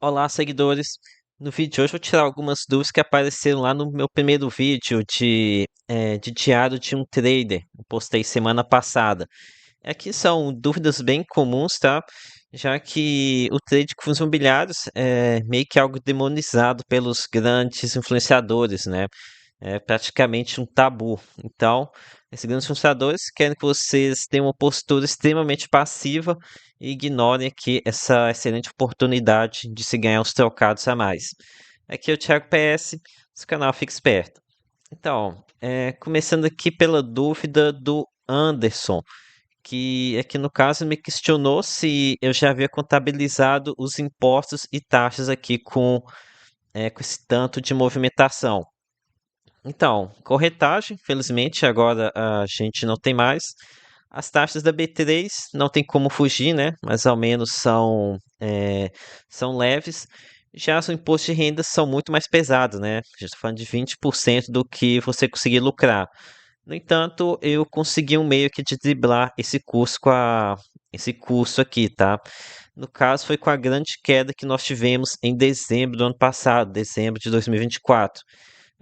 Olá, seguidores. No vídeo de hoje eu vou tirar algumas dúvidas que apareceram lá no meu primeiro vídeo de diário de um trader. Eu postei semana passada. Aqui são dúvidas bem comuns, tá? Já que o trade com fundos imobiliários é meio que algo demonizado pelos grandes influenciadores, né? É praticamente um tabu. Então, esses grandes influenciadores querem que vocês tenham uma postura extremamente passiva e ignorem aqui essa excelente oportunidade de se ganhar uns trocados a mais. Aqui é o Thiago PS, do canal Fique Esperto. Então, começando aqui pela dúvida do Anderson, que aqui no caso me questionou se eu já havia contabilizado os impostos e taxas aqui com esse tanto de movimentação. Então, corretagem, felizmente agora a gente não tem mais. As taxas da B3 não tem como fugir, né? Mas ao menos são leves. Já os impostos de renda são muito mais pesados, né? Já estou falando de 20% do que você conseguir lucrar. No entanto, eu consegui um meio aqui de driblar esse curso aqui, tá? No caso, foi com a grande queda que nós tivemos em dezembro do ano passado, dezembro de 2024.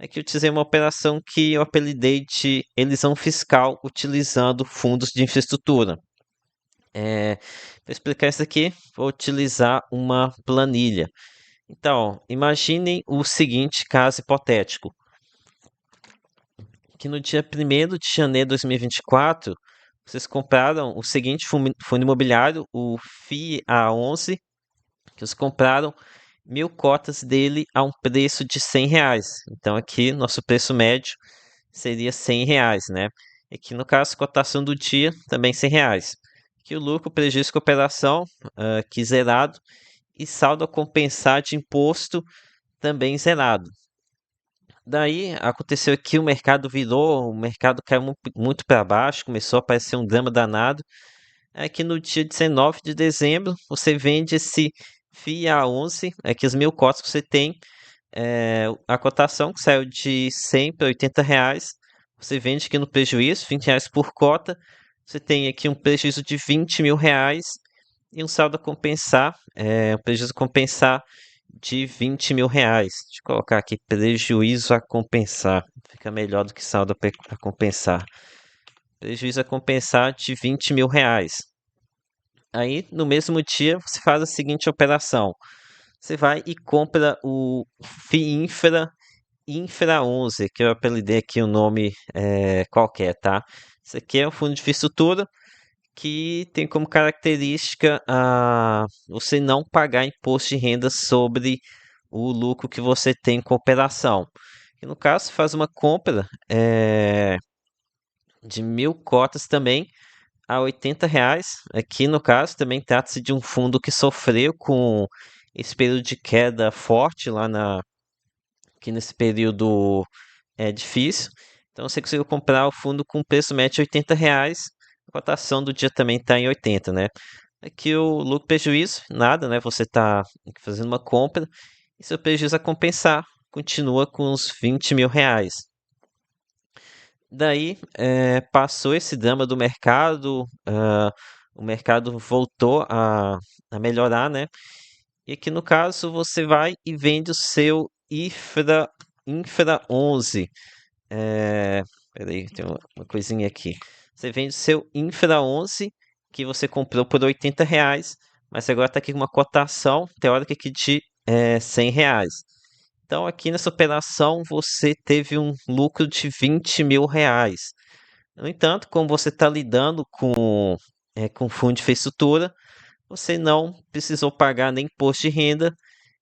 Aqui eu utilizei uma operação que eu apelidei de elisão fiscal utilizando fundos de infraestrutura. Para explicar isso aqui, vou utilizar uma planilha. Então, imaginem o seguinte caso hipotético, que no dia 1º de janeiro de 2024, vocês compraram o seguinte fundo imobiliário, o FIA11, que vocês compraram 1.000 cotas dele a um preço de R$ 100. Então aqui, nosso preço médio seria R$ 100, né? Aqui no caso, cotação do dia, também R$ 100. Aqui o lucro, prejuízo com operação, aqui zerado, e saldo a compensar de imposto, também zerado. Daí aconteceu que o mercado virou, o mercado caiu muito para baixo, começou a aparecer um drama danado. É que no dia 19 de dezembro você vende esse FIA 11, é que as 1.000 cotas que você tem, a cotação que saiu de 100 para R$ 80, você vende aqui no prejuízo, R$ 20 por cota. Você tem aqui um prejuízo de R$ 20.000 e um saldo a compensar, um prejuízo a compensar de R$ 20.000. Deixa eu colocar aqui prejuízo a compensar, fica melhor do que saldo a compensar. Prejuízo a compensar de R$ 20.000. Aí, no mesmo dia, você faz a seguinte operação. Você vai e compra o FIINFRA Infra 11, que eu apelidei aqui o nome qualquer, tá? Isso aqui é um fundo de infraestrutura que tem como característica você não pagar imposto de renda sobre o lucro que você tem com a operação. E no caso, você faz uma compra de 1.000 cotas também a R$ 80. Aqui no caso também trata-se de um fundo que sofreu com esse período de queda forte aqui nesse período difícil. Então você conseguiu comprar o fundo com preço médio de R$ 80. A cotação do dia também está em 80, né? Aqui o lucro prejuízo, nada, né? Você está fazendo uma compra e seu prejuízo a compensar continua com os R$ 20.000. Daí passou esse drama do mercado, o mercado voltou a melhorar, né? E aqui no caso você vai e vende o seu Infra 11. Peraí, tem uma coisinha aqui. Você vende o seu Infra 11 que você comprou por R$ 80, mas agora está aqui com uma cotação teórica aqui de R$ 100. Então, aqui nessa operação, você teve um lucro de R$ 20.000. No entanto, como você está lidando com fundo de infraestrutura, você não precisou pagar nem imposto de renda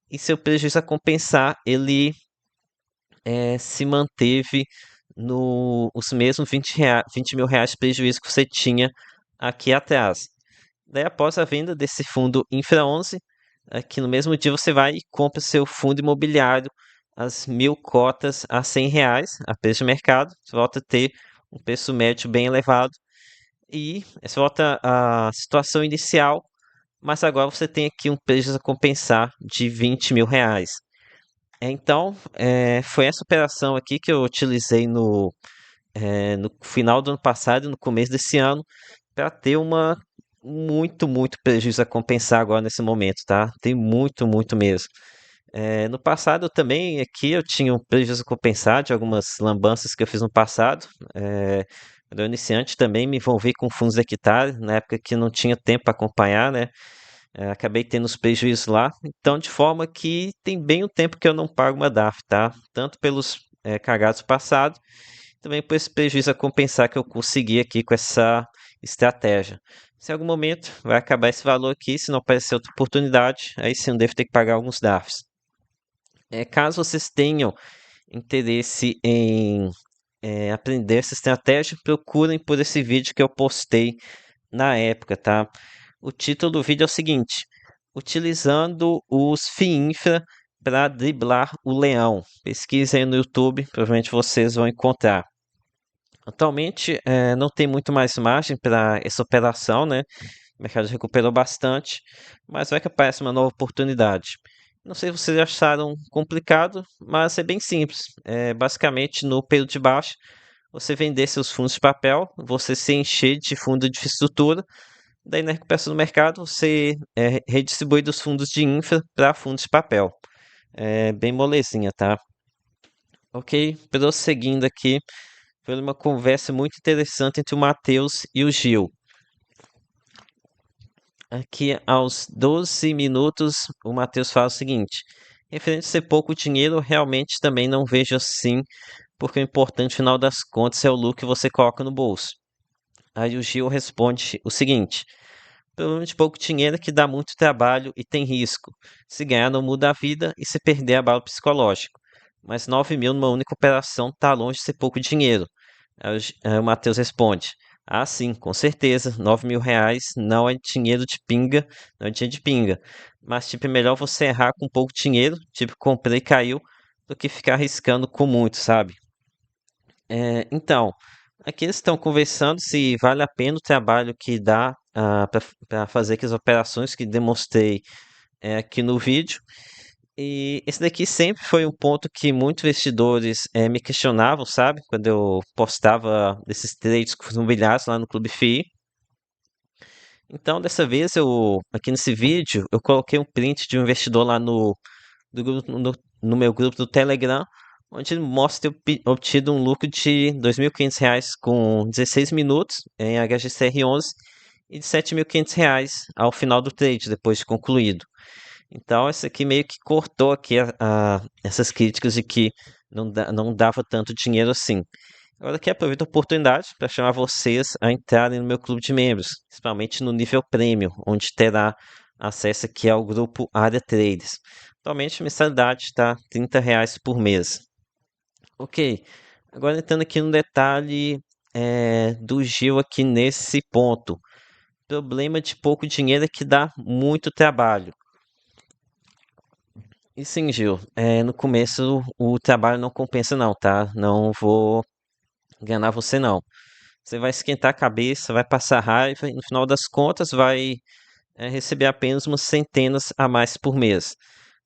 e seu prejuízo a compensar, ele se manteve os mesmos R$ 20.000 de prejuízo que você tinha aqui atrás. Daí, após a venda desse fundo Infra 11, aqui no mesmo dia você vai e compra seu fundo imobiliário, as 1.000 cotas a R$ 100, a preço de mercado. Você volta a ter um preço médio bem elevado e você volta à situação inicial, mas agora você tem aqui um prejuízo a compensar de R$ 20.000. Então, foi essa operação aqui que eu utilizei no final do ano passado e no começo desse ano para ter muito, muito prejuízo a compensar agora nesse momento, tá? Tem muito, muito mesmo. No passado também, aqui eu tinha um prejuízo a compensar de algumas lambanças que eu fiz no passado. Quando eu era iniciante também me envolvi com fundos equitários, na época que não tinha tempo para acompanhar, né? Acabei tendo os prejuízos lá. Então, de forma que tem bem o tempo que eu não pago uma DARF, tá? Tanto pelos cagados passados, também por esse prejuízo a compensar que eu consegui aqui com essa estratégia. Se em algum momento vai acabar esse valor aqui, se não aparecer outra oportunidade, aí sim eu devo ter que pagar alguns DARFs. Caso vocês tenham interesse em aprender essa estratégia, procurem por esse vídeo que eu postei na época, tá? O título do vídeo é o seguinte: utilizando os FIINFRA para driblar o leão. Pesquisem aí no YouTube, provavelmente vocês vão encontrar. Atualmente não tem muito mais margem para essa operação, né? O mercado recuperou bastante, mas vai que aparece uma nova oportunidade. Não sei se vocês acharam complicado, mas é bem simples. Basicamente, no período de baixa, você vender seus fundos de papel, você se encher de fundo de infraestrutura, daí na recuperação do mercado, você redistribui dos fundos de infra para fundos de papel. É bem molezinha, tá? Ok, prosseguindo aqui, foi uma conversa muito interessante entre o Matheus e o Gil. Aqui aos 12 minutos, o Matheus fala o seguinte: referente a ser pouco dinheiro, realmente também não vejo assim, porque o importante, no final das contas, é o lucro que você coloca no bolso. Aí o Gil responde o seguinte: problema de pouco dinheiro é que dá muito trabalho e tem risco. Se ganhar, não muda a vida, e se perder, abalo psicológico. Mas 9 mil numa única operação tá longe de ser pouco dinheiro. Aí o Matheus responde: ah, sim, com certeza. 9 mil reais não é dinheiro de pinga, não é dinheiro de pinga. Mas, tipo, é melhor você errar com pouco dinheiro, tipo, comprei e caiu, do que ficar arriscando com muito, sabe? Então, aqui eles estão conversando se vale a pena o trabalho que dá para fazer aquelas operações que demonstrei aqui no vídeo. E esse daqui sempre foi um ponto que muitos investidores me questionavam, sabe? Quando eu postava desses trades com os imobiliários lá no Clube FI. Então, dessa vez, aqui nesse vídeo, eu coloquei um print de um investidor lá no meu grupo do Telegram, onde ele mostra ter obtido um lucro de R$ 2.500 com 16 minutos em HGCR11 e de R$ 7.500 ao final do trade, depois de concluído. Então, isso aqui meio que cortou aqui essas críticas de que não dava tanto dinheiro assim. Agora aqui aproveito a oportunidade para chamar vocês a entrarem no meu clube de membros, principalmente no nível Premium, onde terá acesso aqui ao grupo Área Trades. Atualmente a mensalidade está R$ 30 por mês. Ok, agora entrando aqui no detalhe do Gil aqui nesse ponto. Problema de pouco dinheiro é que dá muito trabalho. E sim, Gil, no começo o trabalho não compensa não, tá? Não vou enganar você não. Você vai esquentar a cabeça, vai passar raiva e no final das contas vai receber apenas umas centenas a mais por mês.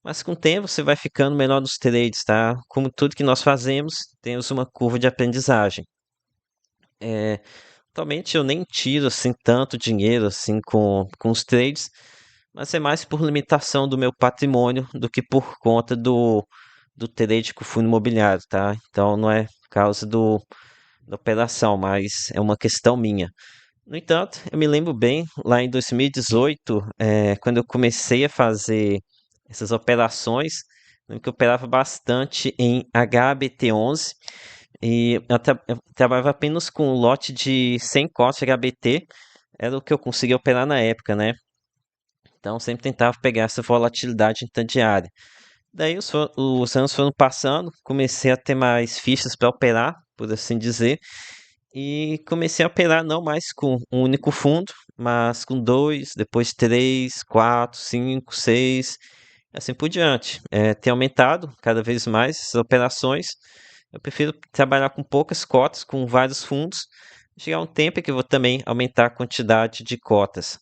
Mas com o tempo você vai ficando melhor nos trades, tá? Como tudo que nós fazemos, temos uma curva de aprendizagem. Atualmente eu nem tiro assim tanto dinheiro assim com os trades, mas é mais por limitação do meu patrimônio do que por conta do trade com o fundo imobiliário, tá? Então não é causa da operação, mas é uma questão minha. No entanto, eu me lembro bem, lá em 2018, quando eu comecei a fazer essas operações, lembro que eu operava bastante em HBT11 e eu trabalhava apenas com um lote de 100 cotas HBT, era o que eu conseguia operar na época, né? Então, eu sempre tentava pegar essa volatilidade interdiária. Daí os anos foram passando, comecei a ter mais fichas para operar, por assim dizer, e comecei a operar não mais com um único fundo, mas com dois, depois três, quatro, cinco, seis, assim por diante. Tem aumentado cada vez mais essas operações. Eu prefiro trabalhar com poucas cotas, com vários fundos. Chegar um tempo em que eu vou também aumentar a quantidade de cotas.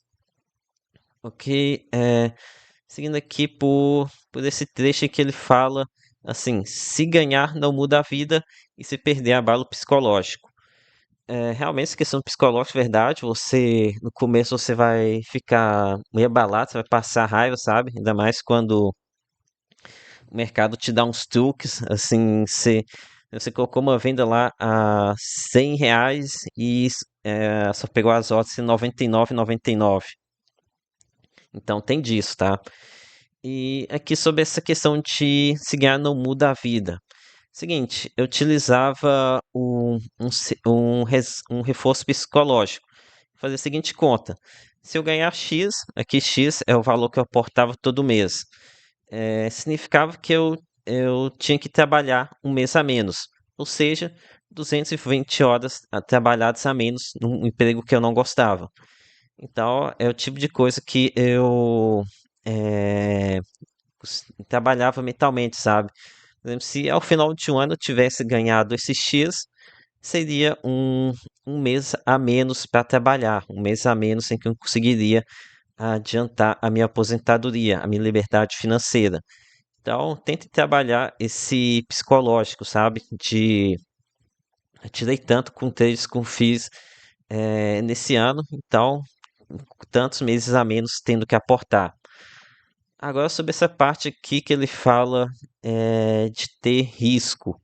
Ok, seguindo aqui por esse trecho em que ele fala assim: se ganhar não muda a vida e se perder abalo psicológico. Realmente essa questão psicológica, verdade, no começo você vai ficar meio abalado, você vai passar raiva, sabe? Ainda mais quando o mercado te dá uns truques, assim, você colocou uma venda lá a R$ 100 e só pegou as odds em 99,99. Então tem disso, tá? E aqui sobre essa questão de se ganhar não muda a vida. Seguinte, eu utilizava um reforço psicológico. Fazer a seguinte conta. Se eu ganhar X, aqui X é o valor que eu aportava todo mês. Significava que eu tinha que trabalhar um mês a menos. Ou seja, 220 horas trabalhadas a menos num emprego que eu não gostava. Então, é o tipo de coisa que eu eh, trabalhava mentalmente, sabe? Por exemplo, se ao final de um ano eu tivesse ganhado esse X, seria um mês a menos para trabalhar, um mês a menos em que eu conseguiria adiantar a minha aposentadoria, a minha liberdade financeira. Então, tente trabalhar esse psicológico, sabe? Eu tirei tanto com trades com FIIs nesse ano, então tantos meses a menos tendo que aportar. Agora sobre essa parte aqui que ele fala de ter risco.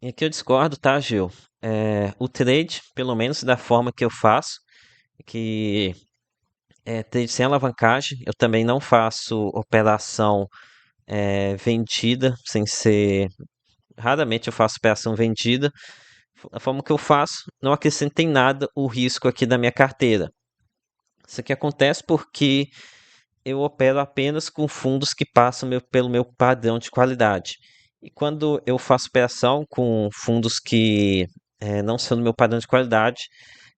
E aqui eu discordo, tá, Gil? O trade, pelo menos da forma que eu faço, que é trade sem alavancagem, eu também não faço operação vendida, sem ser. Raramente eu faço operação vendida. A forma que eu faço, não acrescenta em nada o risco aqui da minha carteira. Isso aqui acontece porque eu opero apenas com fundos que passam pelo meu padrão de qualidade. E quando eu faço operação com fundos que não são do meu padrão de qualidade,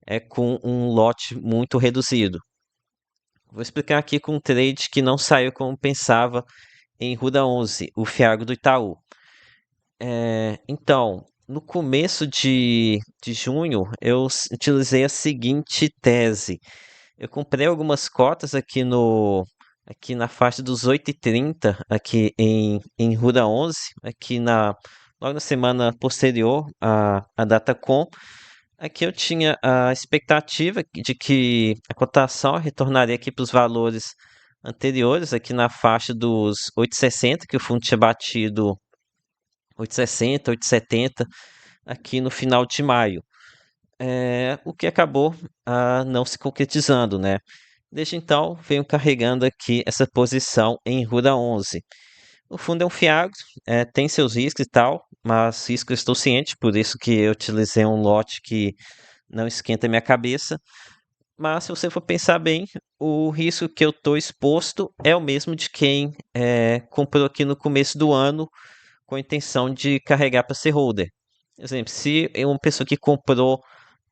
é com um lote muito reduzido. Vou explicar aqui com um trade que não saiu como pensava em Ruda 11, o Fiago do Itaú. Então, no começo de junho, eu utilizei a seguinte tese. Eu comprei algumas cotas aqui na faixa dos 8,30 aqui em Ruda 11, logo na semana posterior à Datacom. Aqui eu tinha a expectativa de que a cotação retornaria aqui para os valores anteriores, aqui na faixa dos 8,60, que o fundo tinha batido 8,60, 8,70 aqui no final de maio. O que acabou não se concretizando, né? Desde então, venho carregando aqui essa posição em Ruda 11. O fundo é um fiagro, tem seus riscos e tal, mas risco eu estou ciente, por isso que eu utilizei um lote que não esquenta minha cabeça. Mas se você for pensar bem, o risco que eu estou exposto é o mesmo de quem comprou aqui no começo do ano com a intenção de carregar para ser holder. Por exemplo, se é uma pessoa que comprou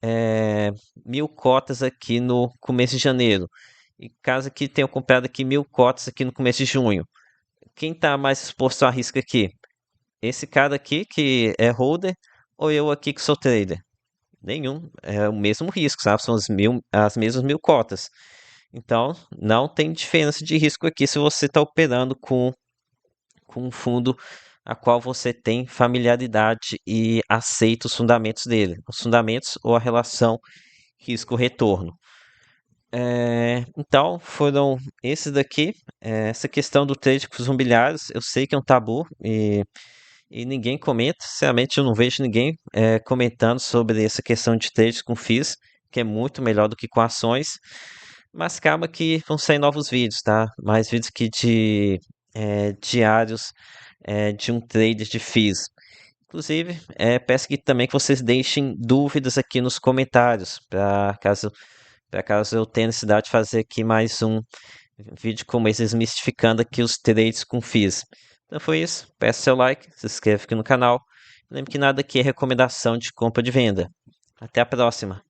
1.000 cotas aqui no começo de janeiro, e caso que tenha comprado aqui 1.000 cotas aqui no começo de junho, quem está mais exposto a risco aqui? Esse cara aqui que é holder ou eu aqui que sou trader? Nenhum, é o mesmo risco, sabe? São as mesmas 1.000 cotas. Então, não tem diferença de risco aqui se você está operando com um fundo a qual você tem familiaridade e aceita os fundamentos dele, os fundamentos ou a relação risco-retorno. Então, foram esses daqui. Essa questão do trade com os imobiliários, eu sei que é um tabu e ninguém comenta. Sinceramente, eu não vejo ninguém comentando sobre essa questão de trade com FIIs, que é muito melhor do que com ações. Mas calma que vão sair novos vídeos, tá? Mais vídeos que de diários de um trade de FIIs. Inclusive, peço que também que vocês deixem dúvidas aqui nos comentários, para caso eu tenha necessidade de fazer aqui mais um vídeo como esse, desmistificando aqui os trades com FIIs. Então foi isso. Peço seu like, se inscreve aqui no canal. Lembre que nada aqui é recomendação de compra ou de venda. Até a próxima.